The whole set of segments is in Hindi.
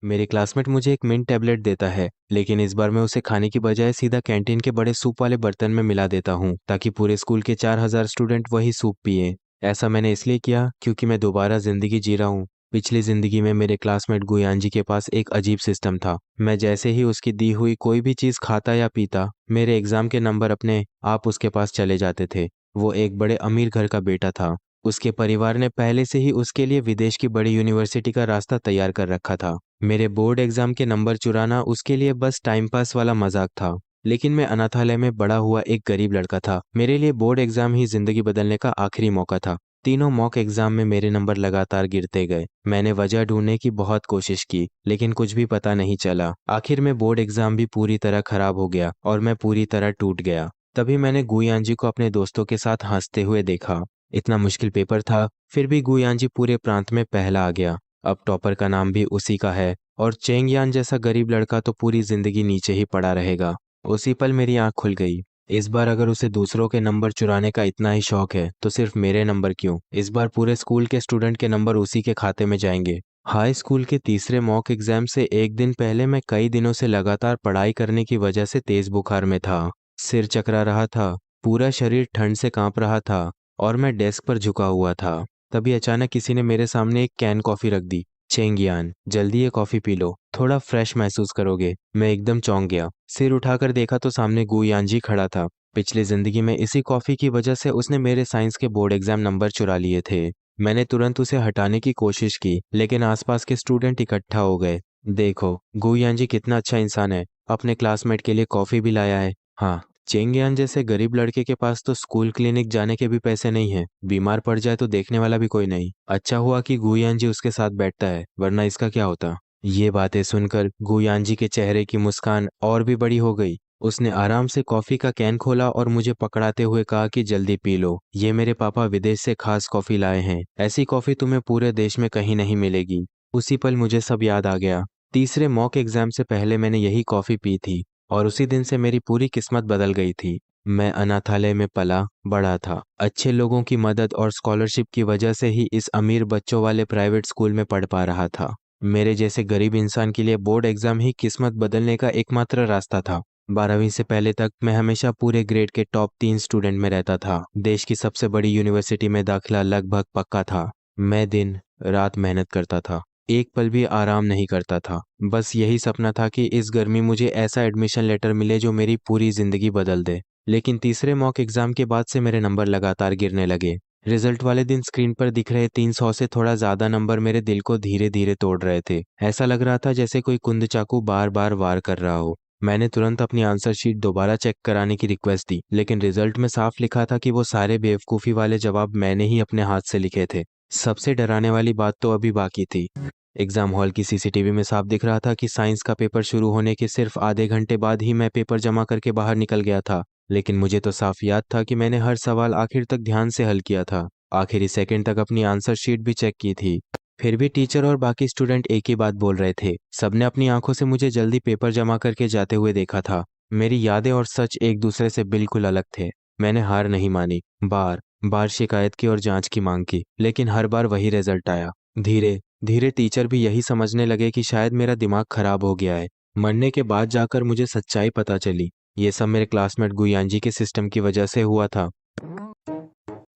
मेरे क्लासमेट मुझे एक मिंट टैबलेट देता है, लेकिन इस बार मैं उसे खाने की बजाय सीधा कैंटीन के बड़े सूप वाले बर्तन में मिला देता हूँ ताकि पूरे स्कूल के 4,000 स्टूडेंट वही सूप पिए। ऐसा मैंने इसलिए किया क्योंकि मैं दोबारा जिंदगी जी रहा हूँ। पिछली जिंदगी में मेरे क्लासमेट गुयान जी के पास एक अजीब सिस्टम था। मैं जैसे ही उसकी दी हुई कोई भी चीज़ खाता या पीता, मेरे एग्जाम के नंबर अपने आप उसके पास चले जाते थे। वो एक बड़े अमीर घर का बेटा था। उसके परिवार ने पहले से ही उसके लिए विदेश की बड़ी यूनिवर्सिटी का रास्ता तैयार कर रखा था। मेरे बोर्ड एग्जाम के नंबर चुराना उसके लिए बस टाइम पास वाला मजाक था। लेकिन मैं अनाथालय में बड़ा हुआ एक गरीब लड़का था। मेरे लिए बोर्ड एग्जाम ही जिंदगी बदलने का आखिरी मौका था। तीनों मॉक एग्जाम में मेरे नंबर लगातार गिरते गए। मैंने वजह ढूंढने की बहुत कोशिश की, लेकिन कुछ भी पता नहीं चला। आखिर में बोर्ड एग्जाम भी पूरी तरह खराब हो गया और मैं पूरी तरह टूट गया। तभी मैंने गुयान जी को अपने दोस्तों के साथ हंसते हुए देखा। इतना मुश्किल पेपर था, फिर भी गुयान जी पूरे प्रांत में पहला आ गया। अब टॉपर का नाम भी उसी का है और चेंगयान जैसा गरीब लड़का तो पूरी जिंदगी नीचे ही पड़ा रहेगा। उसी पल मेरी आंख खुल गई। इस बार अगर उसे दूसरों के नंबर चुराने का इतना ही शौक है तो सिर्फ मेरे नंबर क्यों, इस बार पूरे स्कूल के स्टूडेंट के नंबर उसी के खाते में जाएंगे। हाई स्कूल के तीसरे मॉक एग्जाम से एक दिन पहले मैं कई दिनों से लगातार पढ़ाई करने की वजह से तेज बुखार में था। सिर चकरा रहा था, पूरा शरीर ठंड से कांप रहा था और मैं डेस्क पर झुका हुआ था। तभी अचानक किसी ने मेरे सामने एक कैन कॉफी रख दी। चेंगियान, जल्दी ये कॉफी पी लो, थोड़ा फ्रेश महसूस करोगे। मैं एकदम चौंक गया। सिर उठाकर देखा तो सामने गुयान जी खड़ा था। पिछली जिंदगी में इसी कॉफी की वजह से उसने मेरे साइंस के बोर्ड एग्जाम नंबर चुरा लिए थे। मैंने तुरंत उसे हटाने की कोशिश की, लेकिन आसपास के स्टूडेंट इकट्ठा हो गए। देखो, गुयान जी कितना अच्छा इंसान है, अपने क्लासमेट के लिए कॉफी भी लाया है। हाँ, चेंगियान जैसे गरीब लड़के के पास तो स्कूल क्लिनिक जाने के भी पैसे नहीं है। बीमार पड़ जाए तो देखने वाला भी कोई नहीं। अच्छा हुआ कि गुयान जी उसके साथ बैठता है, वरना इसका क्या होता। ये बातें सुनकर गुयान जी के चेहरे की मुस्कान और भी बड़ी हो गई। उसने आराम से कॉफी का कैन खोला और मुझे पकड़ाते हुए कहा कि जल्दी पी लो, ये मेरे पापा विदेश से खास कॉफी लाए हैं। ऐसी कॉफी तुम्हें पूरे देश में कहीं नहीं मिलेगी। उसी पल मुझे सब याद आ गया। तीसरे मॉक एग्जाम से पहले मैंने यही कॉफी पी थी और उसी दिन से मेरी पूरी किस्मत बदल गई थी। मैं अनाथालय में पला बड़ा था। अच्छे लोगों की मदद और स्कॉलरशिप की वजह से ही इस अमीर बच्चों वाले प्राइवेट स्कूल में पढ़ पा रहा था। मेरे जैसे गरीब इंसान के लिए बोर्ड एग्जाम ही किस्मत बदलने का एकमात्र रास्ता था। 12वीं से पहले तक मैं हमेशा पूरे ग्रेड के टॉप 3 स्टूडेंट में रहता था। देश की सबसे बड़ी यूनिवर्सिटी में दाखिला लगभग पक्का था। मैं दिन रात मेहनत करता था, एक पल भी आराम नहीं करता था। बस यही सपना था कि इस गर्मी मुझे ऐसा एडमिशन लेटर मिले जो मेरी पूरी जिंदगी बदल दे। लेकिन तीसरे मॉक एग्जाम के बाद से मेरे नंबर लगातार गिरने लगे। रिजल्ट वाले दिन स्क्रीन पर दिख रहे 300 से थोड़ा ज्यादा नंबर मेरे दिल को धीरे धीरे तोड़ रहे थे। ऐसा लग रहा था जैसे कोई कुंद चाकू बार बार वार कर रहा हो। मैंने तुरंत अपनी आंसर शीट दोबारा चेक कराने की रिक्वेस्ट दी, लेकिन रिजल्ट में साफ लिखा था कि वो सारे बेवकूफ़ी वाले जवाब मैंने ही अपने हाथ से लिखे थे। सबसे डराने वाली बात तो अभी बाकी थी। एग्जाम हॉल की सीसीटीवी में साफ दिख रहा था कि साइंस का पेपर शुरू होने के सिर्फ आधे घंटे बाद ही मैं पेपर जमा करके बाहर निकल गया था। लेकिन मुझे तो साफ याद था कि मैंने हर सवाल आखिर तक ध्यान से हल किया था, आखिरी सेकंड तक अपनी आंसर शीट भी चेक की थी। फिर भी टीचर और बाकी स्टूडेंट एक ही बात बोल रहे थे। सबने अपनी आंखों से मुझे जल्दी पेपर जमा करके जाते हुए देखा था। मेरी यादें और सच एक दूसरे से बिल्कुल अलग थे। मैंने हार नहीं मानी, बार बार शिकायत की और जांच की मांग की, लेकिन हर बार वही रिजल्ट आया। धीरे धीरे टीचर भी यही समझने लगे कि शायद मेरा दिमाग खराब हो गया है। मरने के बाद जाकर मुझे सच्चाई पता चली। ये सब मेरे क्लासमेट गुयानजी के सिस्टम की वजह से हुआ था।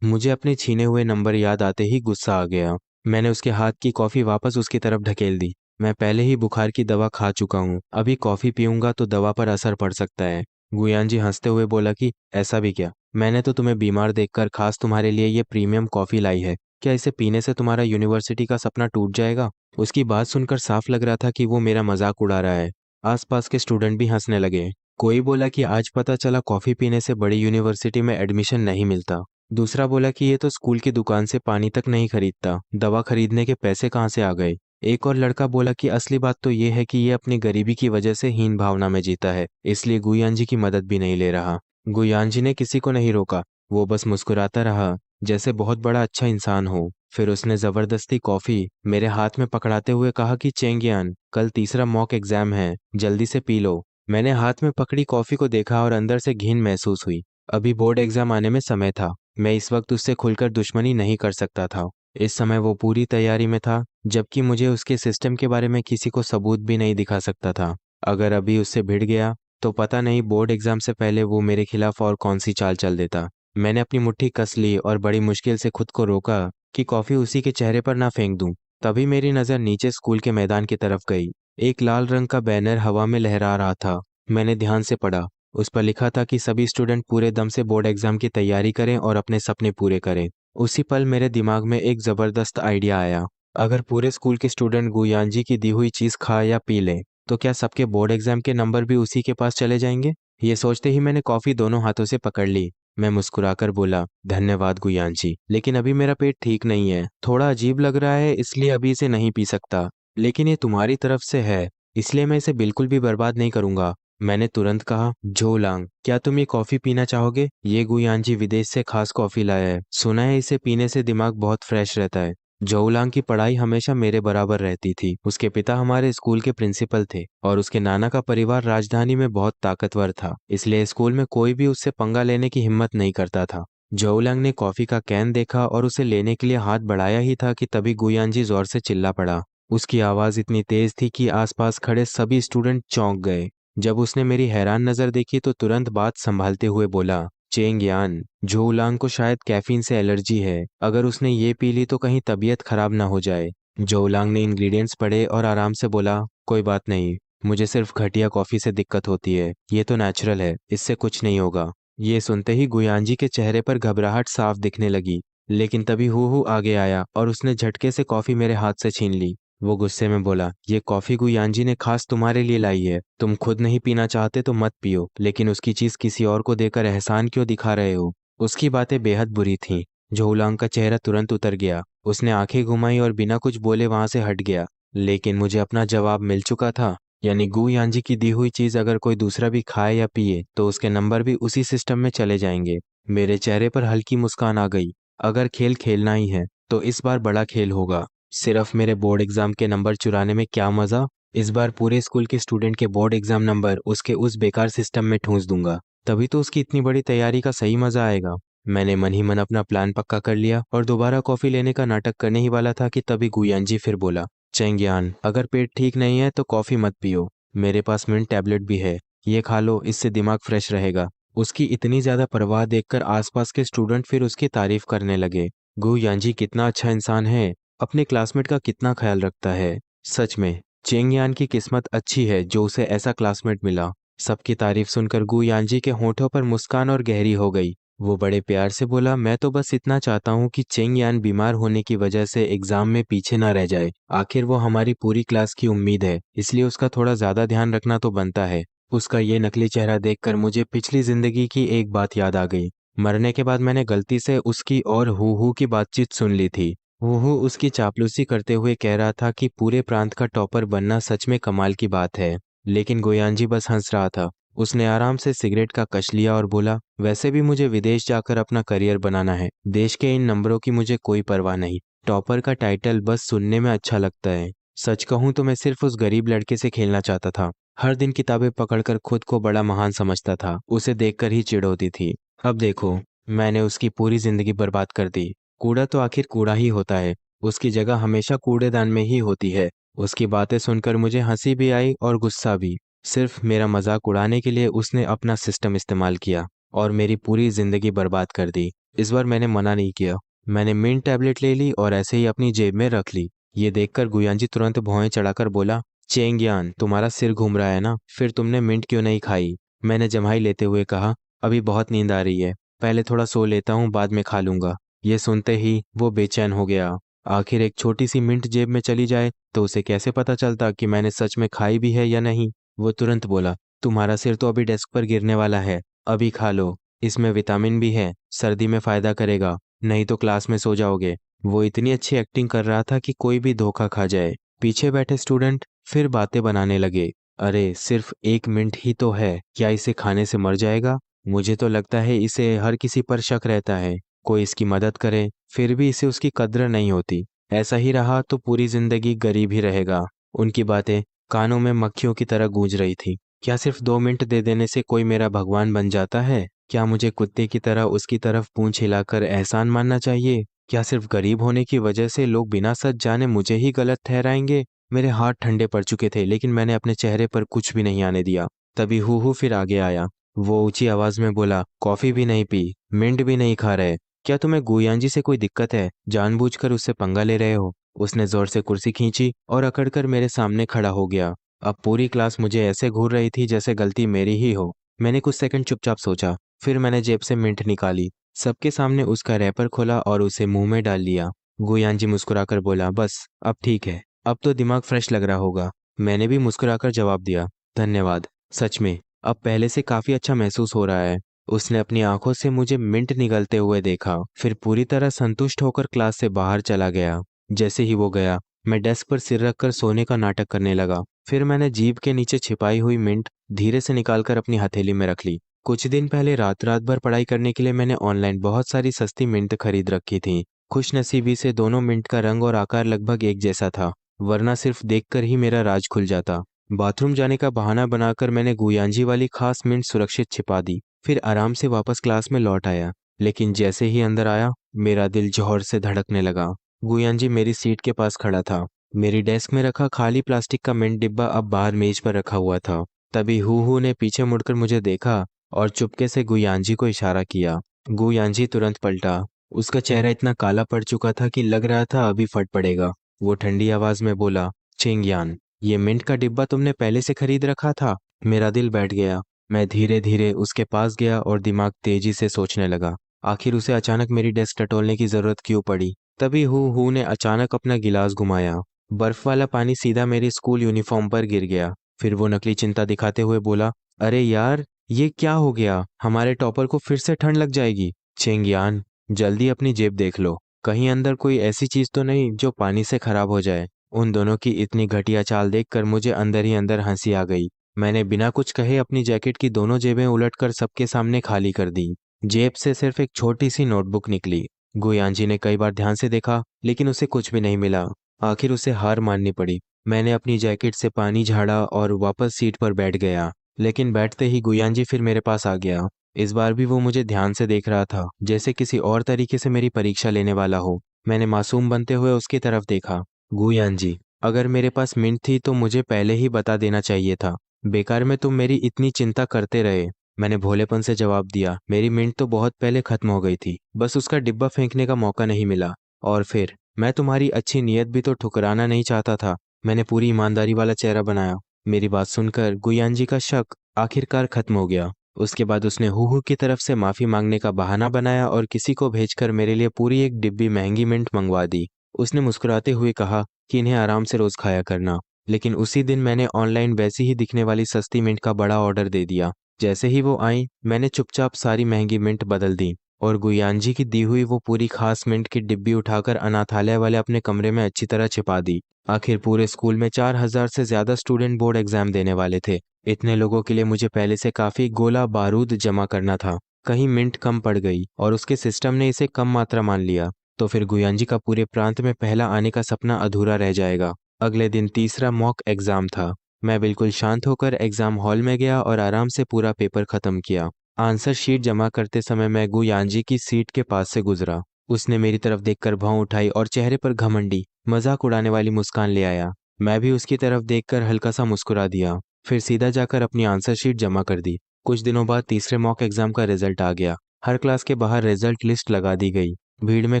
मुझे अपने छीने हुए नंबर याद आते ही गुस्सा आ गया। मैंने उसके हाथ की कॉफी वापस उसकी तरफ ढकेल दी। मैं पहले ही बुखार की दवा खा चुका हूँ, अभी कॉफी पीऊंगा तो दवा पर असर पड़ सकता है। गुयानजी हंसते हुए बोला कि ऐसा भी क्या, मैंने तो तुम्हें बीमार देखकर खास तुम्हारे लिए ये प्रीमियम कॉफी लाई है। क्या इसे पीने से तुम्हारा यूनिवर्सिटी का सपना टूट जाएगा। उसकी बात सुनकर साफ लग रहा था कि वो मेरा मजाक उड़ा रहा है। आसपास के स्टूडेंट भी हंसने लगे। कोई बोला कि आज पता चला कॉफी पीने से बड़ी यूनिवर्सिटी में एडमिशन नहीं मिलता। दूसरा बोला कि ये तो स्कूल की दुकान से पानी तक नहीं खरीदता, दवा खरीदने के पैसे कहाँ से आ गए। एक और लड़का बोला कि असली बात तो ये है कि ये अपनी गरीबी की वजह से हीन भावना में जीता है, इसलिए गुयान जी की मदद भी नहीं ले रहा। गुयान जी ने किसी को नहीं रोका, वो बस मुस्कुराता रहा जैसे बहुत बड़ा अच्छा इंसान हो। फिर उसने जबरदस्ती कॉफी मेरे हाथ में पकड़ाते हुए कहा कि चेंगियान, कल तीसरा मॉक एग्जाम है, जल्दी से पी लो। मैंने हाथ में पकड़ी कॉफी को देखा और अंदर से घिन महसूस हुई। अभी बोर्ड एग्जाम आने में समय था। मैं इस वक्त उससे खुलकर दुश्मनी नहीं कर सकता था। इस समय वो पूरी तैयारी में था, जबकि मुझे उसके सिस्टम के बारे में किसी को सबूत भी नहीं दिखा सकता था। अगर अभी उससे भिड़ गया तो पता नहीं बोर्ड एग्जाम से पहले वो मेरे खिलाफ और कौन सी चाल चल देता। मैंने अपनी मुट्ठी कस ली और बड़ी मुश्किल से खुद को रोका कि कॉफी उसी के चेहरे पर ना फेंक दूं। तभी मेरी नज़र नीचे स्कूल के मैदान की तरफ गई। एक लाल रंग का बैनर हवा में लहरा रहा था। मैंने ध्यान से पढ़ा। उस पर लिखा था कि सभी स्टूडेंट पूरे दम से बोर्ड एग्जाम की तैयारी करें और अपने सपने पूरे करें। उसी पल मेरे दिमाग में एक जबरदस्त आइडिया आया। अगर पूरे स्कूल के स्टूडेंट गुयान जी की दी हुई चीज खा या पी लें, तो क्या सबके बोर्ड एग्जाम के नंबर भी उसी के पास चले जाएंगे? ये सोचते ही मैंने कॉफी दोनों हाथों से पकड़ ली। मैं मुस्कुराकर बोला, धन्यवाद गुयान जी, लेकिन अभी मेरा पेट ठीक नहीं है, थोड़ा अजीब लग रहा है, इसलिए अभी इसे नहीं पी सकता। लेकिन ये तुम्हारी तरफ से है, इसलिए मैं इसे बिल्कुल भी बर्बाद नहीं करूंगा। मैंने तुरंत कहा, झोलांग, क्या तुम ये कॉफी पीना चाहोगे? ये गुयान जी विदेश से खास कॉफी लाया है, सुना है इसे पीने से दिमाग बहुत फ्रेश रहता है। जोउलांग की पढ़ाई हमेशा मेरे बराबर रहती थी। उसके पिता हमारे स्कूल के प्रिंसिपल थे और उसके नाना का परिवार राजधानी में बहुत ताकतवर था, इसलिए स्कूल में कोई भी उससे पंगा लेने की हिम्मत नहीं करता था। जोउलांग ने कॉफी का कैन देखा और उसे लेने के लिए हाथ बढ़ाया ही था कि तभी गुयानजी जोर से चिल्ला पड़ा। उसकी आवाज इतनी तेज थी कि आसपास खड़े सभी स्टूडेंट चौंक गए। जब उसने मेरी हैरान नजर देखी तो तुरंत बात संभालते हुए बोला, चेंग यान, जोउलांग को शायद कैफीन से एलर्जी है, अगर उसने ये पी ली तो कहीं तबीयत खराब ना हो जाए। जोउलांग ने इंग्रेडिएंट्स पढ़े और आराम से बोला, कोई बात नहीं, मुझे सिर्फ घटिया कॉफी से दिक्कत होती है, ये तो नेचुरल है, इससे कुछ नहीं होगा। ये सुनते ही गुयांजी के चेहरे पर घबराहट साफ दिखने लगी, लेकिन तभी हु आगे आया और उसने झटके से कॉफी मेरे हाथ से छीन ली। वो गुस्से में बोला, ये कॉफी गुयांजी ने खास तुम्हारे लिए लाई है, तुम खुद नहीं पीना चाहते तो मत पियो, लेकिन उसकी चीज किसी और को देकर एहसान क्यों दिखा रहे हो? उसकी बातें बेहद बुरी थीं। झोलांग का चेहरा तुरंत उतर गया। उसने आंखें घुमाई और बिना कुछ बोले वहां से हट गया। लेकिन मुझे अपना जवाब मिल चुका था, यानी गु यांजी की दी हुई चीज अगर कोई दूसरा भी खाए या पिए तो उसके नंबर भी उसी सिस्टम में चले जाएंगे। मेरे चेहरे पर हल्की मुस्कान आ गई। अगर खेल खेलना ही है तो इस बार बड़ा खेल होगा। सिर्फ मेरे बोर्ड एग्जाम के नंबर चुराने में क्या मजा। इस बार पूरे स्कूल के स्टूडेंट के बोर्ड एग्जाम नंबर उसके उस बेकार सिस्टम में ठूंस दूंगा। तभी तो उसकी इतनी बड़ी तैयारी का सही मजा आएगा। मैंने मन ही मन अपना प्लान पक्का कर लिया और दोबारा कॉफी लेने का नाटक करने ही वाला था कि तभी गुयांजी फिर बोला, चेंगियान, अगर पेट ठीक नहीं है तो कॉफी मत पियो, मेरे पास मिंट टैबलेट भी है, ये खा लो, इससे दिमाग फ्रेश रहेगा। उसकी इतनी ज्यादा परवाह देखकर आसपास के स्टूडेंट फिर उसकी तारीफ करने लगे। गुयांजी कितना अच्छा इंसान है, अपने क्लासमेट का कितना ख्याल रखता है। सच में चेंगयान की किस्मत अच्छी है जो उसे ऐसा क्लासमेट मिला। सबकी तारीफ सुनकर गु यानजी के होठों पर मुस्कान और गहरी हो गई। वो बड़े प्यार से बोला, मैं तो बस इतना चाहता हूँ कि चेंग यान बीमार होने की वजह से एग्जाम में पीछे ना रह जाए। आखिर वो हमारी पूरी क्लास की उम्मीद है, इसलिए उसका थोड़ा ज्यादा ध्यान रखना तो बनता है। उसका ये नकली चेहरा देखकर मुझे पिछली जिंदगी की एक बात याद आ गई। मरने के बाद मैंने गलती से उसकी और हु की बातचीत सुन ली थी। वो उसकी चापलूसी करते हुए कह रहा था कि पूरे प्रांत का टॉपर बनना सच में कमाल की बात है। लेकिन गोयांजी बस हंस रहा था। उसने आराम से सिगरेट का कश लिया और बोला, वैसे भी मुझे विदेश जाकर अपना करियर बनाना है, देश के इन नंबरों की मुझे कोई परवाह नहीं। टॉपर का टाइटल बस सुनने में अच्छा लगता है। सच कहूं तो मैं सिर्फ उस गरीब लड़के से खेलना चाहता था। हर दिन किताबें पकड़कर खुद को बड़ा महान समझता था, उसे देखकर ही चिढ़ होती थी। अब देखो, मैंने उसकी पूरी जिंदगी बर्बाद कर दी। कूड़ा तो आखिर कूड़ा ही होता है, उसकी जगह हमेशा कूड़ेदान में ही होती है। उसकी बातें सुनकर मुझे हंसी भी आई और गुस्सा भी। सिर्फ मेरा मजाक उड़ाने के लिए उसने अपना सिस्टम इस्तेमाल किया और मेरी पूरी जिंदगी बर्बाद कर दी। इस बार मैंने मना नहीं किया। मैंने मिंट टैबलेट ले ली और ऐसे ही अपनी जेब में रख ली। ये देखकर गुयांजी तुरंत भौहें चढ़ाकर बोला, चेंगियान, तुम्हारा सिर घूम रहा है ना, फिर तुमने मिंट क्यों नहीं खाई? मैंने जम्हाई लेते हुए कहा, अभी बहुत नींद आ रही है, पहले थोड़ा सो लेता हूँ, बाद में खा लूंगा। ये सुनते ही वो बेचैन हो गया। आखिर एक छोटी सी मिंट जेब में चली जाए तो उसे कैसे पता चलता कि मैंने सच में खाई भी है या नहीं। वो तुरंत बोला, तुम्हारा सिर तो अभी डेस्क पर गिरने वाला है, अभी खा लो, इसमें विटामिन भी है, सर्दी में फायदा करेगा, नहीं तो क्लास में सो जाओगे। वो इतनी अच्छी एक्टिंग कर रहा था कि कोई भी धोखा खा जाए। पीछे बैठे स्टूडेंट फिर बातें बनाने लगे, अरे सिर्फ एक मिनट ही तो है, क्या इसे खाने से मर जाएगा? मुझे तो लगता है इसे हर किसी पर शक रहता है, कोई इसकी मदद करे फिर भी इसे उसकी कद्र नहीं होती। ऐसा ही रहा तो पूरी जिंदगी गरीब ही रहेगा। उनकी बातें कानों में मक्खियों की तरह गूंज रही थी। क्या सिर्फ 2 मिनट दे देने से कोई मेरा भगवान बन जाता है? क्या मुझे कुत्ते की तरह उसकी तरफ पूंछ हिलाकर एहसान मानना चाहिए? क्या सिर्फ गरीब होने की वजह से लोग बिना सच जाने मुझे ही गलत ठहराएंगे? मेरे हाथ ठंडे पड़ चुके थे, लेकिन मैंने अपने चेहरे पर कुछ भी नहीं आने दिया। तभी हू फिर आगे आया। वो ऊंची आवाज में बोला, कॉफी भी नहीं पी, मिंट भी नहीं खा रहे? क्या तुम्हें गुयांजी से कोई दिक्कत है? जानबूझकर उससे पंगा ले रहे हो? उसने जोर से कुर्सी खींची और अकड़कर मेरे सामने खड़ा हो गया। अब पूरी क्लास मुझे ऐसे घूर रही थी जैसे गलती मेरी ही हो। मैंने कुछ सेकंड चुपचाप सोचा, फिर मैंने जेब से मिंट निकाली, सबके सामने उसका रैपर खोला और उसे मुंह में डाल लिया। गुयांजी मुस्कुराकर बोला, बस अब ठीक है, अब तो दिमाग फ्रेश लग रहा होगा। मैंने भी मुस्कुराकर जवाब दिया, धन्यवाद, सच में अब पहले से काफी अच्छा महसूस हो रहा है। उसने अपनी आंखों से मुझे मिंट निगलते हुए देखा, फिर पूरी तरह संतुष्ट होकर क्लास से बाहर चला गया। जैसे ही वो गया, मैं डेस्क पर सिर रखकर सोने का नाटक करने लगा। फिर मैंने जीभ के नीचे छिपाई हुई मिंट धीरे से निकालकर अपनी हथेली में रख ली। कुछ दिन पहले रात रात भर पढ़ाई करने के लिए मैंने ऑनलाइन बहुत सारी सस्ती मिंट खरीद रखी थी। खुशनसीबी से दोनों मिंट का रंग और आकार लगभग एक जैसा था, वरना सिर्फ देखकर ही मेरा राज खुल जाता। बाथरूम जाने का बहाना बनाकर मैंने गुयांजी वाली खास मिंट सुरक्षित छिपा दी, फिर आराम से वापस क्लास में लौट आया। लेकिन जैसे ही अंदर आया, मेरा दिल जोर से धड़कने लगा। गुयांजी मेरी सीट के पास खड़ा था। मेरी डेस्क में रखा खाली प्लास्टिक का मिंट डिब्बा अब बाहर मेज पर रखा हुआ था। तभी हू ने पीछे मुड़कर मुझे देखा और चुपके से गुयांजी को इशारा किया। गुयांजी तुरंत पलटा। उसका चेहरा इतना काला पड़ चुका था कि लग रहा था अभी फट पड़ेगा। वो ठंडी आवाज में बोला, चेंगयान, ये मिंट का डिब्बा तुमने पहले से खरीद रखा था? मेरा दिल बैठ गया। मैं धीरे धीरे उसके पास गया और दिमाग तेजी से सोचने लगा, आखिर उसे अचानक मेरी डेस्क टटोलने की जरूरत क्यों पड़ी। तभी हू ने अचानक अपना गिलास घुमाया। बर्फ वाला पानी सीधा मेरी स्कूल यूनिफॉर्म पर गिर गया। फिर वो नकली चिंता दिखाते हुए बोला, अरे यार, ये क्या हो गया? हमारे टॉपर को फिर से ठंड लग जाएगी। चेंगियान, जल्दी अपनी जेब देख लो, कहीं अंदर कोई ऐसी चीज तो नहीं जो पानी से खराब हो जाए। उन दोनों की इतनी घटिया चाल देखकर मुझे अंदर ही अंदर हंसी आ गई। मैंने बिना कुछ कहे अपनी जैकेट की दोनों जेबें उलटकर सबके सामने खाली कर दी। जेब से सिर्फ एक छोटी सी नोटबुक निकली। गुयांजी ने कई बार ध्यान से देखा, लेकिन उसे कुछ भी नहीं मिला। आखिर उसे हार माननी पड़ी। मैंने अपनी जैकेट से पानी झाड़ा और वापस सीट पर बैठ गया। लेकिन बैठते ही गुयांजी फिर मेरे पास आ गया। इस बार भी वो मुझे ध्यान से देख रहा था, जैसे किसी और तरीके से मेरी परीक्षा लेने वाला हो। मैंने मासूम बनते हुए उसकी तरफ देखा। गुयांजी, अगर मेरे पास मिंट थी तो मुझे पहले ही बता देना चाहिए था। बेकार में तुम मेरी इतनी चिंता करते रहे। मैंने भोलेपन से जवाब दिया, मेरी मिंट तो बहुत पहले खत्म हो गई थी, बस उसका डिब्बा फेंकने का मौका नहीं मिला। और फिर मैं तुम्हारी अच्छी नीयत भी तो ठुकराना नहीं चाहता था। मैंने पूरी ईमानदारी वाला चेहरा बनाया। मेरी बात सुनकर गुयांजी का शक आखिरकार खत्म हो गया। उसके बाद उसने हू की तरफ से माफी मांगने का बहाना बनाया और किसी को भेजकर मेरे लिए पूरी एक डिब्बी महंगी मिंट मंगवा दी। उसने मुस्कुराते हुए कहा कि इन्हें आराम से रोज खाया करना। लेकिन उसी दिन मैंने ऑनलाइन वैसी ही दिखने वाली सस्ती मिंट का बड़ा ऑर्डर दे दिया। जैसे ही वो आई, मैंने चुपचाप सारी महंगी मिंट बदल दी और गुयांजी की दी हुई वो पूरी खास मिंट की डिब्बी उठाकर अनाथालय वाले अपने कमरे में अच्छी तरह छिपा दी। आखिर पूरे स्कूल में 4,000 से ज्यादा स्टूडेंट बोर्ड एग्जाम देने वाले थे। इतने लोगों के लिए मुझे पहले से काफी गोला बारूद जमा करना था। कहीं मिंट कम पड़ गई और उसके सिस्टम ने इसे कम मात्रा मान लिया, तो फिर गुयांजी का पूरे प्रांत में पहला आने का सपना अधूरा रह जाएगा। अगले दिन तीसरा मॉक एग्जाम था। मैं बिल्कुल शांत होकर एग्जाम हॉल में गया और आराम से पूरा पेपर खत्म किया। आंसर शीट जमा करते समय मैं गुयांजी की सीट के पास से गुजरा। उसने मेरी तरफ देखकर भौं उठाई और चेहरे पर घमंडी, मजाक उड़ाने वाली मुस्कान ले आया। मैं भी उसकी तरफ देखकर हल्का सा मुस्कुरा दिया, फिर सीधा जाकर अपनी आंसर शीट जमा कर दी। कुछ दिनों बाद तीसरे मॉक एग्जाम का रिजल्ट आ गया। हर क्लास के बाहर रिजल्ट लिस्ट लगा दी गई। भीड़ में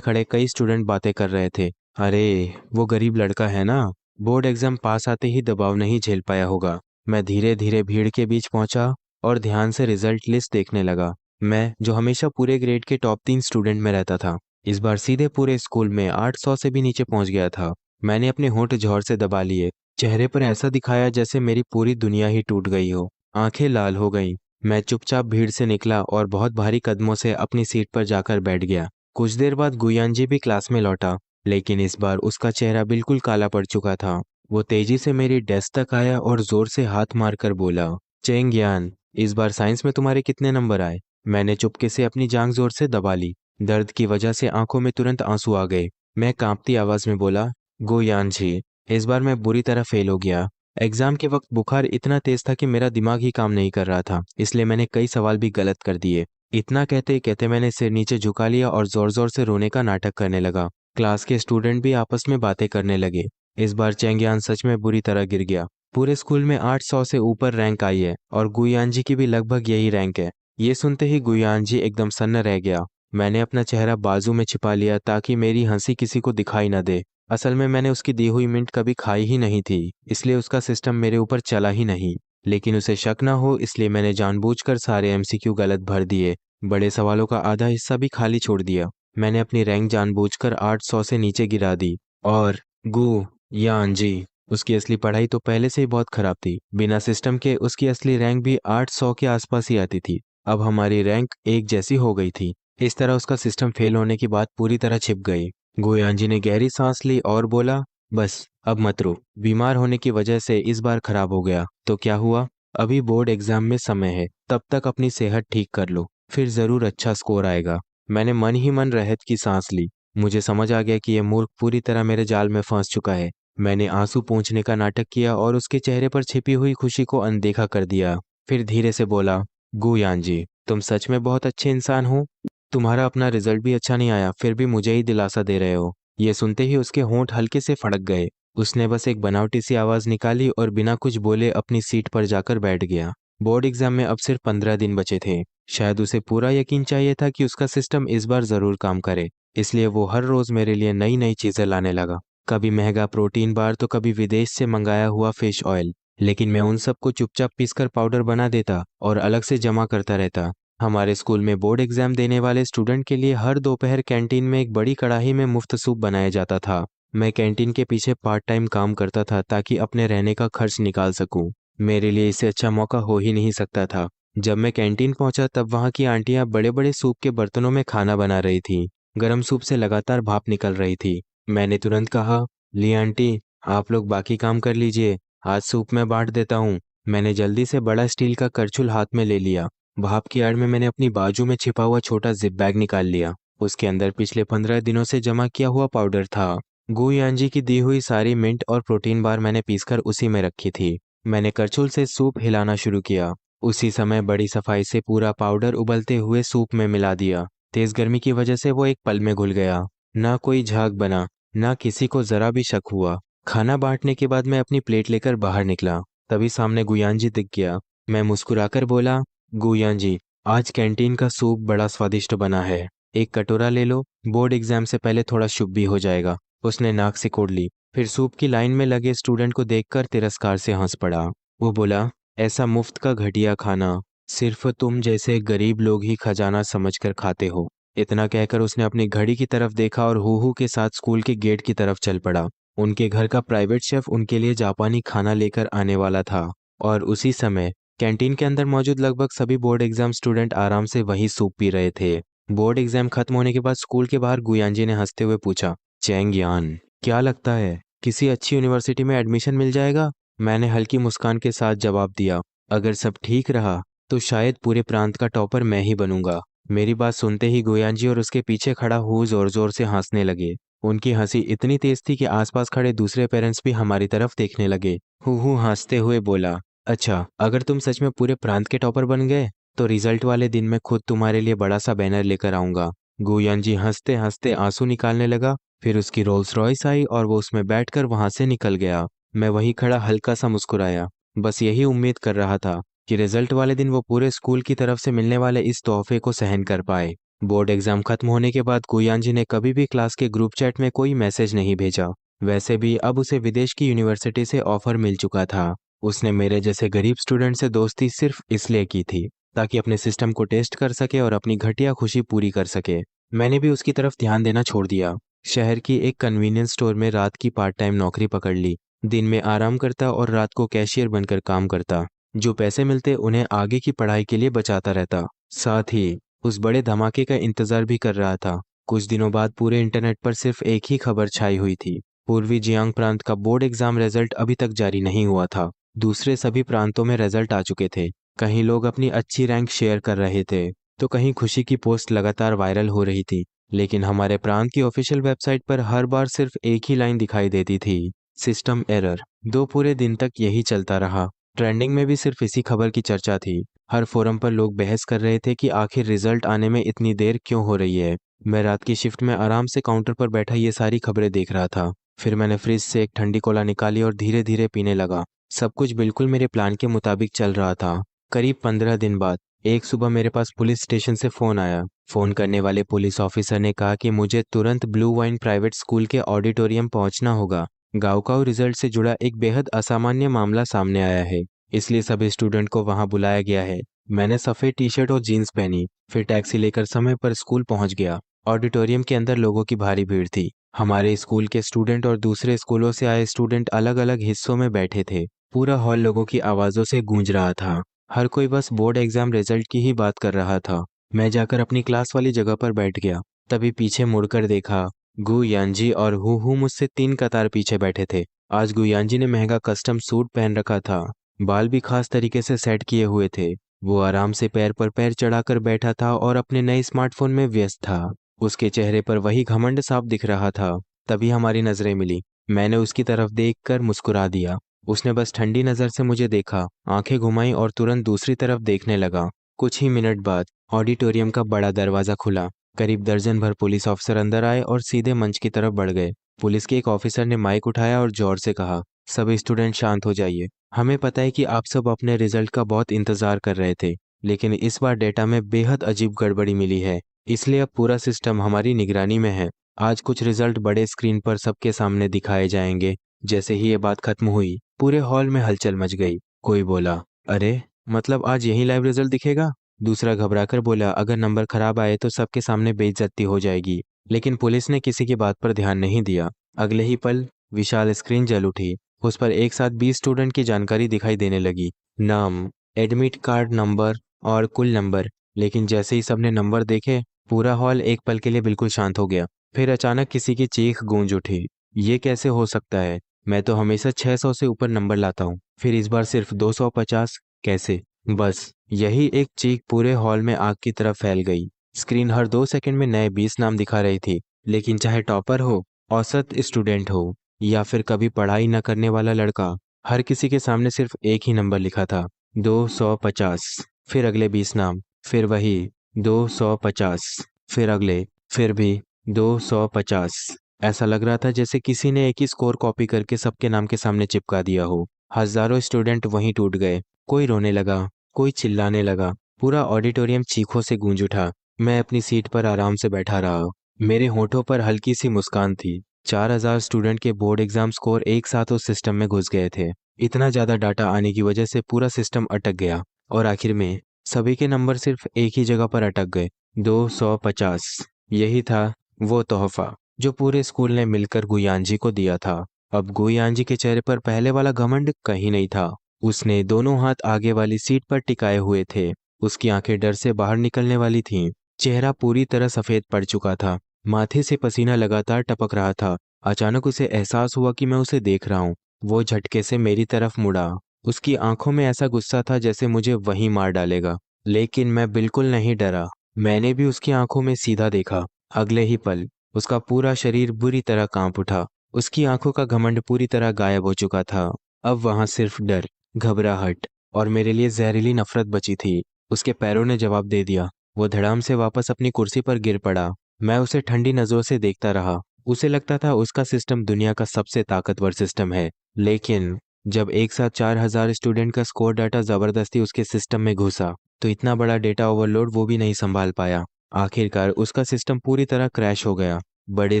खड़े कई स्टूडेंट बातें कर रहे थे। अरे, वो गरीब लड़का है ना, बोर्ड एग्जाम पास आते ही दबाव नहीं झेल पाया होगा। मैं धीरे धीरे भीड़ के बीच पहुंचा और ध्यान से रिजल्ट लिस्ट देखने लगा। मैं, जो हमेशा पूरे ग्रेड के टॉप 3 स्टूडेंट में रहता था, इस बार सीधे पूरे स्कूल में 800 से भी नीचे पहुंच गया था। मैंने अपने होंठ जोर से दबा लिए, चेहरे पर ऐसा दिखाया जैसे मेरी पूरी दुनिया ही टूट गई हो। आंखें लाल हो गईं। मैं चुपचाप भीड़ से निकला और बहुत भारी कदमों से अपनी सीट पर जाकर बैठ गया। कुछ देर बाद गुयांजी भी क्लास में लौटा, लेकिन इस बार उसका चेहरा बिल्कुल काला पड़ चुका था। वो तेजी से मेरी डेस्क तक आया और जोर से हाथ मारकर बोला, चेंगयान, इस बार साइंस में तुम्हारे कितने नंबर आए? मैंने चुपके से अपनी जांघ जोर से दबा ली। दर्द की वजह से आंखों में तुरंत आंसू आ गए। मैं कांपती आवाज में बोला, गुयान जी, इस बार मैं बुरी तरह फेल हो गया। एग्जाम के वक्त बुखार इतना तेज था कि मेरा दिमाग ही काम नहीं कर रहा था, इसलिए मैंने कई सवाल भी गलत कर दिए। इतना कहते कहते मैंने सिर नीचे झुका लिया और जोर जोर से रोने का नाटक करने लगा। क्लास के स्टूडेंट भी आपस में बातें करने लगे। इस बार चैंगियान सच में बुरी तरह गिर गया। पूरे स्कूल में 800 से ऊपर रैंक आई है और गुयान जी की भी लगभग यही रैंक है। ये सुनते ही गुयान जी एकदम सन्न रह गया। मैंने अपना चेहरा बाजू में छिपा लिया ताकि मेरी हंसी किसी को दिखाई न दे। असल में मैंने उसकी दी हुई मिंट कभी खाई ही नहीं थी, इसलिए उसका सिस्टम मेरे ऊपर चला ही नहीं। लेकिन उसे शक ना हो इसलिए मैंने जानबूझकर सारे एमसीक्यू गलत भर दिए। बड़े सवालों का आधा हिस्सा भी खाली छोड़ दिया। मैंने अपनी रैंक जानबूझकर 800 से नीचे गिरा दी। और गु यान जी, उसकी असली पढ़ाई तो पहले से ही बहुत खराब थी। बिना सिस्टम के उसकी असली रैंक भी 800 के आसपास ही आती थी। अब हमारी रैंक एक जैसी हो गई थी। इस तरह उसका सिस्टम फेल होने की बात पूरी तरह छिप गई। गुयान जी ने गहरी सांस ली और बोला, बस अब मत रो। बीमार होने की वजह से इस बार खराब हो गया तो क्या हुआ? अभी बोर्ड एग्जाम में समय है, तब तक अपनी सेहत ठीक कर लो, फिर जरूर अच्छा स्कोर आएगा। मैंने मन ही मन रहत की सांस ली। मुझे समझ आ गया कि यह मूर्ख पूरी तरह मेरे जाल में फंस चुका है। मैंने आंसू पोंछने का नाटक किया और उसके चेहरे पर छिपी हुई खुशी को अनदेखा कर दिया। फिर धीरे से बोला, गुयान जी, तुम सच में बहुत अच्छे इंसान हो। तुम्हारा अपना रिजल्ट भी अच्छा नहीं आया, फिर भी मुझे ही दिलासा दे रहे हो। ये सुनते ही उसके होंठ हल्के से फड़क गए। उसने बस एक बनावटी सी आवाज निकाली और बिना कुछ बोले अपनी सीट पर जाकर बैठ गया। बोर्ड एग्जाम में अब सिर्फ 15 दिन बचे थे। शायद उसे पूरा यकीन चाहिए था कि उसका सिस्टम इस बार जरूर काम करे, इसलिए वो हर रोज मेरे लिए नई नई चीजें लाने लगा। कभी महंगा प्रोटीन बार तो कभी विदेश से मंगाया हुआ फिश ऑयल। लेकिन मैं उन सबको चुपचाप पीसकर पाउडर बना देता और अलग से जमा करता रहता। हमारे स्कूल में बोर्ड एग्जाम देने वाले स्टूडेंट के लिए हर दोपहर कैंटीन में एक बड़ी कढ़ाई में मुफ्त सूप बनाया जाता था। मैं कैंटीन के पीछे पार्ट टाइम काम करता था ताकि अपने रहने का खर्च निकाल सकूं। मेरे लिए इससे अच्छा मौका हो ही नहीं सकता था। जब मैं कैंटीन पहुंचा तब वहां की आंटियां बड़े बड़े सूप के बर्तनों में खाना बना रही थी। गर्म सूप से लगातार भाप निकल रही थी। मैंने तुरंत कहा, ली आंटी, आप लोग बाकी काम कर लीजिए, आज सूप मैं बांट देता हूँ। मैंने जल्दी से बड़ा स्टील का करछुल हाथ में ले लिया। भाप की आड़ में मैंने अपनी बाजू में छिपा हुआ छोटा जिप बैग निकाल लिया। उसके अंदर पिछले 15 दिनों से जमा किया हुआ पाउडर था। गुयान की दी हुई सारी मिंट और प्रोटीन बार मैंने पीसकर उसी में रखी थी। मैंने करछुल से सूप हिलाना शुरू किया। उसी समय बड़ी सफाई से पूरा पाउडर उबलते हुए सूप में मिला दिया। तेज गर्मी की वजह से वो एक पल में घुल गया। ना कोई झाग बना, ना किसी को जरा भी शक हुआ। खाना बांटने के बाद मैं अपनी प्लेट लेकर बाहर निकला। तभी सामने गुयान जी दिख गया। मैं मुस्कुराकर बोला, गुयान जी, आज कैंटीन का सूप बड़ा स्वादिष्ट बना है, एक कटोरा ले लो, बोर्ड एग्जाम से पहले थोड़ा शुभ भी हो जाएगा। उसने नाक सिकोड़ ली, फिर सूप की लाइन में लगे स्टूडेंट को देखकर तिरस्कार से हंस पड़ा। वो बोला, ऐसा मुफ्त का घटिया खाना सिर्फ तुम जैसे गरीब लोग ही खजाना समझकर खाते हो। इतना कहकर उसने अपनी घड़ी की तरफ देखा और हू हू के साथ स्कूल के गेट की तरफ चल पड़ा। उनके घर का प्राइवेट शेफ उनके लिए जापानी खाना लेकर आने वाला था। और उसी समय कैंटीन के अंदर मौजूद लगभग सभी बोर्ड एग्जाम स्टूडेंट आराम से वही सूप पी रहे थे। बोर्ड एग्जाम खत्म होने के बाद स्कूल के बाहर गुयांजी ने हंसते हुए पूछा, चैंग यान, क्या लगता है किसी अच्छी यूनिवर्सिटी में एडमिशन मिल जाएगा? मैंने हल्की मुस्कान के साथ जवाब दिया, अगर सब ठीक रहा तो शायद पूरे प्रांत का टॉपर मैं ही बनूंगा। मेरी बात सुनते ही गुयांजी और उसके पीछे खड़ा हु जोर जोर से हंसने लगे। उनकी हंसी इतनी तेज थी कि आसपास खड़े दूसरे पेरेंट्स भी हमारी तरफ देखने लगे। हु हंसते हुए बोला, अच्छा, अगर तुम सच में पूरे प्रांत के टॉपर बन गए तो रिजल्ट वाले दिन मैं खुद तुम्हारे लिए बड़ा सा बैनर लेकर आऊंगा। गुयांजी हंसते हंसते आंसू निकालने लगा। फिर उसकी रोल्स रॉयस आई और वो उसमें बैठकर वहां से निकल गया। मैं वहीं खड़ा हल्का सा मुस्कुराया। बस यही उम्मीद कर रहा था कि रिजल्ट वाले दिन वो पूरे स्कूल की तरफ से मिलने वाले इस तोहफे को सहन कर पाए। बोर्ड एग्जाम खत्म होने के बाद गुयांजी ने कभी भी क्लास के ग्रुप चैट में कोई मैसेज नहीं भेजा। वैसे भी अब उसे विदेश की यूनिवर्सिटी से ऑफर मिल चुका था। उसने मेरे जैसे गरीब स्टूडेंट से दोस्ती सिर्फ इसलिए की थी ताकि अपने सिस्टम को टेस्ट कर सके और अपनी घटिया खुशी पूरी कर सके। मैंने भी उसकी तरफ ध्यान देना छोड़ दिया। शहर की एक कन्वीनियंस स्टोर में रात की पार्ट टाइम नौकरी पकड़ ली। दिन में आराम करता और रात को कैशियर बनकर काम करता। जो पैसे मिलते उन्हें आगे की पढ़ाई के लिए बचाता रहता। साथ ही उस बड़े धमाके का इंतजार भी कर रहा था। कुछ दिनों बाद पूरे इंटरनेट पर सिर्फ एक ही खबर छाई हुई थी। पूर्वी जियांग प्रांत का बोर्ड एग्जाम रिजल्ट अभी तक जारी नहीं हुआ था। दूसरे सभी प्रांतों में रिजल्ट आ चुके थे। कहीं लोग अपनी अच्छी रैंक शेयर कर रहे थे तो कहीं खुशी की पोस्ट लगातार वायरल हो रही थी। लेकिन हमारे प्रांत की ऑफिशियल वेबसाइट पर हर बार सिर्फ एक ही लाइन दिखाई देती थी, सिस्टम एरर। 2 पूरे दिन तक यही चलता रहा। ट्रेंडिंग में भी सिर्फ इसी खबर की चर्चा थी। हर फोरम पर लोग बहस कर रहे थे कि आखिर रिजल्ट आने में इतनी देर क्यों हो रही है। मैं रात की शिफ्ट में आराम से काउंटर पर बैठा ये सारी खबरें देख रहा था। फिर मैंने फ्रिज से एक ठंडी कोला निकाली और धीरे धीरे पीने लगा। सब कुछ बिल्कुल मेरे प्लान के मुताबिक चल रहा था। करीब 15 दिन बाद एक सुबह मेरे पास पुलिस स्टेशन से फ़ोन आया। फ़ोन करने वाले पुलिस ऑफिसर ने कहा कि मुझे तुरंत ब्लू वाइन प्राइवेट स्कूल के ऑडिटोरियम पहुंचना होगा। गाँव रिजल्ट से जुड़ा एक बेहद असामान्य मामला सामने आया है, इसलिए सभी स्टूडेंट को वहां बुलाया गया है। मैंने सफ़ेद टी शर्ट और जीन्स पहनी, फिर टैक्सी लेकर समय पर स्कूल पहुंच गया। ऑडिटोरियम के अंदर लोगों की भारी भीड़ थी। हमारे स्कूल के स्टूडेंट और दूसरे स्कूलों से आए स्टूडेंट अलग अलग हिस्सों में बैठे थे। पूरा हॉल लोगों की आवाज़ों से गूंज रहा था। हर कोई बस बोर्ड एग्जाम रिजल्ट की ही बात कर रहा था। मैं जाकर अपनी क्लास वाली जगह पर बैठ गया। तभी पीछे मुड़कर देखा, गु यानजी और हु मुझसे 3 कतार पीछे बैठे थे। आज गुयानजी ने महंगा कस्टम सूट पहन रखा था। बाल भी खास तरीके से सेट किए हुए थे। वो आराम से पैर पर पैर चढ़ाकर बैठा था और अपने नए स्मार्टफोन में व्यस्त था। उसके चेहरे पर वही घमंड साफ दिख रहा था। तभी हमारी नजरें मिली। मैंने उसकी तरफ देखकर मुस्कुरा दिया। उसने बस ठंडी नजर से मुझे देखा, आंखें घुमाई और तुरंत दूसरी तरफ देखने लगा। कुछ ही मिनट बाद ऑडिटोरियम का बड़ा दरवाजा खुला। करीब दर्जन भर पुलिस ऑफिसर अंदर आए और सीधे मंच की तरफ बढ़ गए। पुलिस के एक ऑफिसर ने माइक उठाया और जोर से कहा, सभी स्टूडेंट शांत हो जाइए। हमें पता है कि आप सब अपने रिजल्ट का बहुत इंतजार कर रहे थे, लेकिन इस बार डेटा में बेहद अजीब गड़बड़ी मिली है, इसलिए अब पूरा सिस्टम हमारी निगरानी में है। आज कुछ रिजल्ट बड़े स्क्रीन पर सबके सामने दिखाए जाएंगे। जैसे ही ये बात खत्म हुई, पूरे हॉल में हलचल मच गई। कोई बोला, अरे मतलब आज यही लाइव रिजल्ट दिखेगा? दूसरा घबराकर बोला, अगर नंबर खराब आए तो सबके सामने बेइज्जती हो जाएगी। लेकिन पुलिस ने किसी की बात पर ध्यान नहीं दिया। अगले ही पल विशाल स्क्रीन जल उठी। उस पर एक साथ 20 स्टूडेंट की जानकारी दिखाई देने लगी। नाम, एडमिट कार्ड नंबर और कुल नंबर। लेकिन जैसे ही सबने नंबर देखे, पूरा हॉल एक पल के लिए बिल्कुल शांत हो गया। फिर अचानक किसी की चीख गूंज उठी, ये कैसे हो सकता है? मैं तो हमेशा 600 से ऊपर नंबर लाता हूँ, फिर इस बार सिर्फ 250 कैसे? बस यही एक चीख पूरे हॉल में आग की तरह फैल गई। स्क्रीन हर 2 सेकंड में नए 20 नाम दिखा रही थी, लेकिन चाहे टॉपर हो, औसत स्टूडेंट हो या फिर कभी पढ़ाई न करने वाला लड़का, हर किसी के सामने सिर्फ एक ही नंबर लिखा था, 250। फिर अगले 20 नाम, फिर वही 250, फिर अगले, फिर भी 250। ऐसा लग रहा था जैसे किसी ने एक ही स्कोर कॉपी करके सबके नाम के सामने चिपका दिया हो। हजारों स्टूडेंट वहीं टूट गए। कोई रोने लगा, कोई चिल्लाने लगा। पूरा ऑडिटोरियम चीखों से गूंज उठा। मैं अपनी सीट पर आराम से बैठा रहा। मेरे होठों पर हल्की सी मुस्कान थी। 4000 स्टूडेंट के बोर्ड एग्जाम स्कोर एक साथ उस सिस्टम में घुस गए थे। इतना ज्यादा डाटा आने की वजह से पूरा सिस्टम अटक गया और आखिर में सभी के नंबर सिर्फ एक ही जगह पर अटक गए, 250। यही था वो तोहफा जो पूरे स्कूल ने मिलकर गुयानजी को दिया था। अब गुयानजी के चेहरे पर पहले वाला घमंड कहीं नहीं था। उसने दोनों हाथ आगे वाली सीट पर टिकाए हुए थे। उसकी आंखें डर से बाहर निकलने वाली थीं। चेहरा पूरी तरह सफेद पड़ चुका था। माथे से पसीना लगातार टपक रहा था। अचानक उसे एहसास हुआ कि मैं उसे देख रहा हूँ। वो झटके से मेरी तरफ मुड़ा। उसकी आंखों में ऐसा गुस्सा था जैसे मुझे वहीं मार डालेगा। लेकिन मैं बिल्कुल नहीं डरा। मैंने भी उसकी आंखों में सीधा देखा। अगले ही पल उसका पूरा शरीर बुरी तरह कांप उठा। उसकी आंखों का घमंड पूरी तरह गायब हो चुका था। अब वहां सिर्फ डर, घबराहट और मेरे लिए जहरीली नफरत बची थी। उसके पैरों ने जवाब दे दिया। वो धड़ाम से वापस अपनी कुर्सी पर गिर पड़ा। मैं उसे ठंडी नजरों से देखता रहा। उसे लगता था उसका सिस्टम दुनिया का सबसे ताकतवर सिस्टम है। लेकिन जब एक साथ 4000 स्टूडेंट का स्कोर डाटा जबरदस्ती उसके सिस्टम में घुसा, तो इतना बड़ा डेटा ओवरलोड वो भी नहीं संभाल पाया। आखिरकार उसका सिस्टम पूरी तरह क्रैश हो गया। बड़े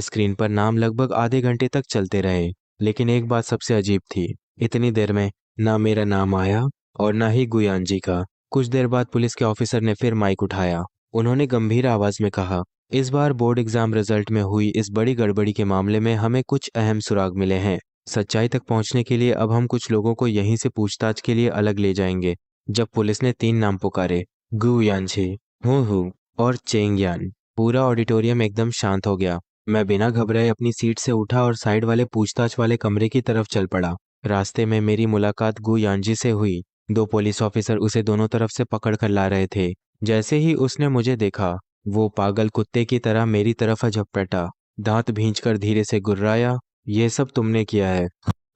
स्क्रीन पर नाम लगभग आधे घंटे तक चलते रहे। लेकिन एक बात सबसे अजीब थी, इतनी देर में ना मेरा नाम आया और ना ही गुयानजी का। कुछ देर बाद पुलिस के ऑफिसर ने फिर माइक उठाया। उन्होंने गंभीर आवाज में कहा, इस बार बोर्ड एग्जाम रिजल्ट में हुई इस बड़ी गड़बड़ी के मामले में हमें कुछ अहम सुराग मिले हैं। सच्चाई तक पहुंचने के लिए अब हम कुछ लोगों को यहीं से पूछताछ के लिए अलग ले जाएंगे। जब पुलिस ने 3 नाम पुकारे, गु यानछी, हु और चेंग यान, पूरा ऑडिटोरियम एकदम शांत हो गया। मैं बिना घबराए अपनी सीट से उठा और साइड वाले पूछताछ वाले कमरे की तरफ चल पड़ा। रास्ते में मेरी मुलाकात गु यानजी से हुई। 2 पुलिस ऑफिसर उसे दोनों तरफ से पकड़ कर ला रहे थे। जैसे ही उसने मुझे देखा, वो पागल कुत्ते की तरह मेरी तरफ झपटा, दांत भींचकर धीरे से गुर्राया, ये सब तुमने किया है।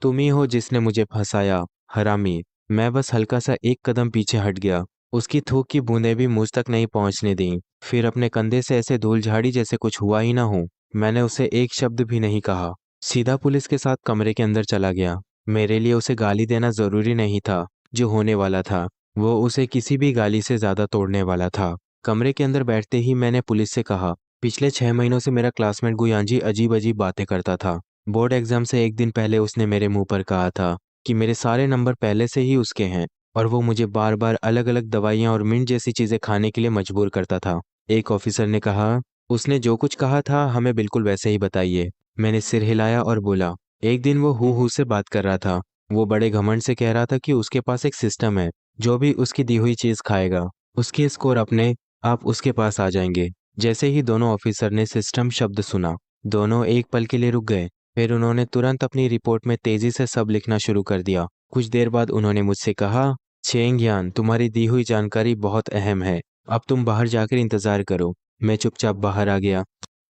तुम ही हो जिसने मुझे फंसाया, हरामी। मैं बस हल्का सा एक कदम पीछे हट गया। उसकी थूक की बूंदें भी मुझ तक नहीं पहुंचने दी। फिर अपने कंधे से ऐसे धूल झाड़ी जैसे कुछ हुआ ही ना हो। मैंने उसे एक शब्द भी नहीं कहा। सीधा पुलिस के साथ कमरे के अंदर चला गया। मेरे लिए उसे गाली देना जरूरी नहीं था। जो होने वाला था वो उसे किसी भी गाली से ज्यादा तोड़ने वाला था। कमरे के अंदर बैठते ही मैंने पुलिस से कहा, पिछले 6 महीनों से मेरा क्लासमेट गुयांजी अजीब अजीब बातें करता था। बोर्ड एग्जाम से एक दिन पहले उसने मेरे मुंह पर कहा था कि मेरे सारे नंबर पहले से ही उसके हैं, और वो मुझे बार बार अलग अलग दवाइयाँ और मिंट जैसी चीजें खाने के लिए मजबूर करता था। एक ऑफिसर ने कहा, उसने जो कुछ कहा था हमें बिल्कुल वैसे ही बताइए। मैंने सिर हिलाया और बोला, एक दिन वो हु से बात कर रहा था। वो बड़े घमंड से कह रहा था कि उसके पास एक सिस्टम है, जो भी उसकी दी हुई चीज खाएगा उसके स्कोर अपने आप उसके पास आ जाएंगे। जैसे ही दोनों ऑफिसर ने सिस्टम शब्द सुना, दोनों एक पल के लिए रुक गए। फिर उन्होंने तुरंत अपनी रिपोर्ट में तेजी से सब लिखना शुरू कर दिया। कुछ देर बाद उन्होंने मुझसे कहा, चेंग यान, तुम्हारी दी हुई जानकारी बहुत अहम है। अब तुम बाहर जाकर इंतजार करो। मैं चुपचाप बाहर आ गया।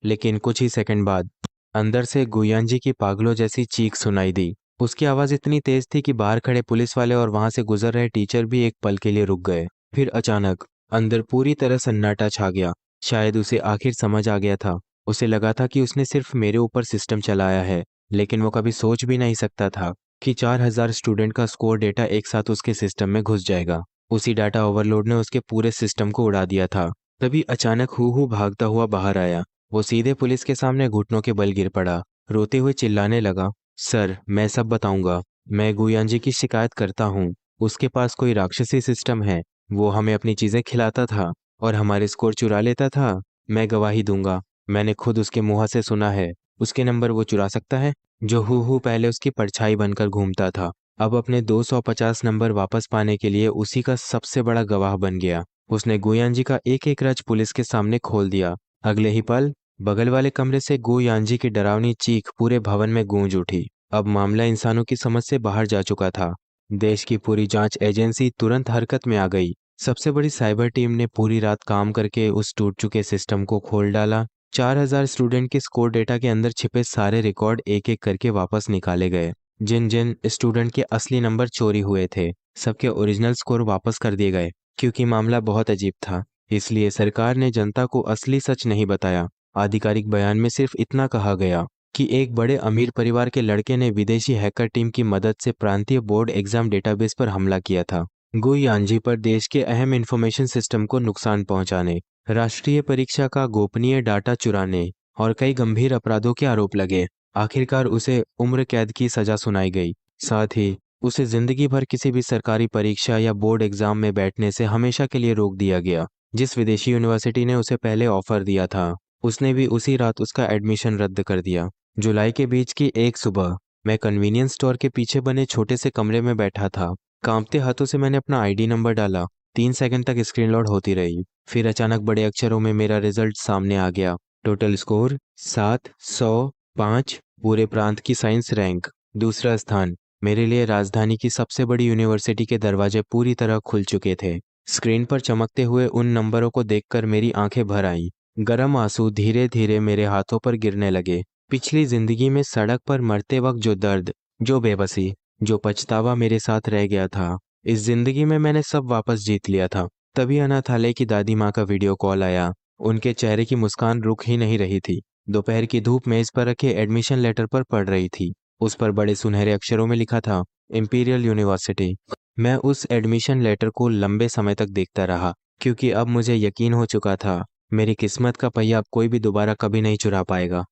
लेकिन कुछ ही सेकंड बाद अंदर से गुयान जी की पागलों जैसी चीख सुनाई दी। उसकी आवाज इतनी तेज थी कि बाहर खड़े पुलिस वाले और वहां से गुजर रहे टीचर भी एक पल के लिए रुक गए। फिर अचानक अंदर पूरी तरह सन्नाटा छा गया। शायद उसे आखिर समझ आ गया था। उसे लगा था कि उसने सिर्फ मेरे ऊपर सिस्टम चलाया है, लेकिन वो कभी सोच भी नहीं सकता था कि 4,000 स्टूडेंट का स्कोर डेटा एक साथ उसके सिस्टम में घुस जाएगा। उसी डाटा ओवरलोड ने उसके पूरे सिस्टम को उड़ा दिया था। तभी अचानक हु भागता हुआ बाहर आया। वो सीधे पुलिस के सामने घुटनों के बल गिर पड़ा। रोते हुए चिल्लाने लगा, सर मैं सब बताऊंगा। मैं गुयांजी की शिकायत करता हूँ। उसके पास कोई राक्षसी सिस्टम है। वो हमें अपनी चीजें खिलाता था और हमारे स्कोर चुरा लेता था। मैं गवाही दूंगा। मैंने खुद उसके मुंह से सुना है। उसके नंबर वो चुरा सकता है। जो हु पहले उसकी परछाई बनकर घूमता था, अब अपने 250 नंबर वापस पाने के लिए उसी का सबसे बड़ा गवाह बन गया। उसने गुयांजी का एक एक राज पुलिस के सामने खोल दिया। अगले ही पल बगल वाले कमरे से गुयांजी की डरावनी चीख पूरे भवन में गूंज उठी। अब मामला इंसानों की समझ से बाहर जा चुका था। देश की पूरी जांच एजेंसी तुरंत हरकत में आ गई। सबसे बड़ी साइबर टीम ने पूरी रात काम करके उस टूट चुके सिस्टम को खोल डाला। 4,000 स्टूडेंट के स्कोर डेटा के अंदर छिपे सारे रिकॉर्ड एक एक करके वापस निकाले गए। जिन जिन स्टूडेंट के असली नंबर चोरी हुए थे, सबके ओरिजिनल स्कोर वापस कर दिए गए। क्योंकि मामला बहुत अजीब था, इसलिए सरकार ने जनता को असली सच नहीं बताया। आधिकारिक बयान में सिर्फ इतना कहा गया कि एक बड़े अमीर परिवार के लड़के ने विदेशी हैकर टीम की मदद से प्रांतीय बोर्ड एग्जाम डेटाबेस पर हमला किया था। गुयांजी पर देश के अहम इंफॉर्मेशन सिस्टम को नुकसान पहुंचाने, राष्ट्रीय परीक्षा का गोपनीय डाटा चुराने और कई गंभीर अपराधों के आरोप लगे। आखिरकार उसे उम्र कैद की सजा सुनाई गई। साथ ही उसे जिंदगी भर किसी भी सरकारी परीक्षा या बोर्ड एग्जाम में बैठने से हमेशा के लिए रोक दिया गया। जिस विदेशी यूनिवर्सिटी ने उसे पहले ऑफर दिया था, उसने भी उसी रात उसका एडमिशन रद्द कर दिया। जुलाई के बीच की एक सुबह मैं कन्वीनियंस स्टोर के पीछे बने छोटे से कमरे में बैठा था। कांपते हाथों से मैंने अपना आईडी नंबर डाला। 3 सेकंड तक स्क्रीन लोड होती रही। फिर अचानक बड़े अक्षरों में मेरा रिजल्ट सामने आ गया। Total score 705। पूरे प्रांत की साइंस रैंक दूसरा स्थान। मेरे लिए राजधानी की सबसे बड़ी यूनिवर्सिटी के दरवाजे पूरी तरह खुल चुके थे। स्क्रीन पर चमकते हुए उन नंबरों को देखकर मेरी आंखें भर आईं। गर्म आंसू धीरे धीरे मेरे हाथों पर गिरने लगे। पिछली जिंदगी में सड़क पर मरते वक्त जो दर्द, जो बेबसी, जो पछतावा मेरे साथ रह गया था, इस जिंदगी में मैंने सब वापस जीत लिया था। तभी अनाथालय की दादी माँ का वीडियो कॉल आया। उनके चेहरे की मुस्कान रुक ही नहीं रही थी। दोपहर की धूप मेज पर रखे एडमिशन लेटर पर पड़ रही थी। उस पर बड़े सुनहरे अक्षरों में लिखा था, इंपीरियल यूनिवर्सिटी। मैं उस एडमिशन लेटर को लंबे समय तक देखता रहा, क्योंकि अब मुझे यकीन हो चुका था मेरी किस्मत का पहिया अब कोई भी दोबारा कभी नहीं चुरा पाएगा।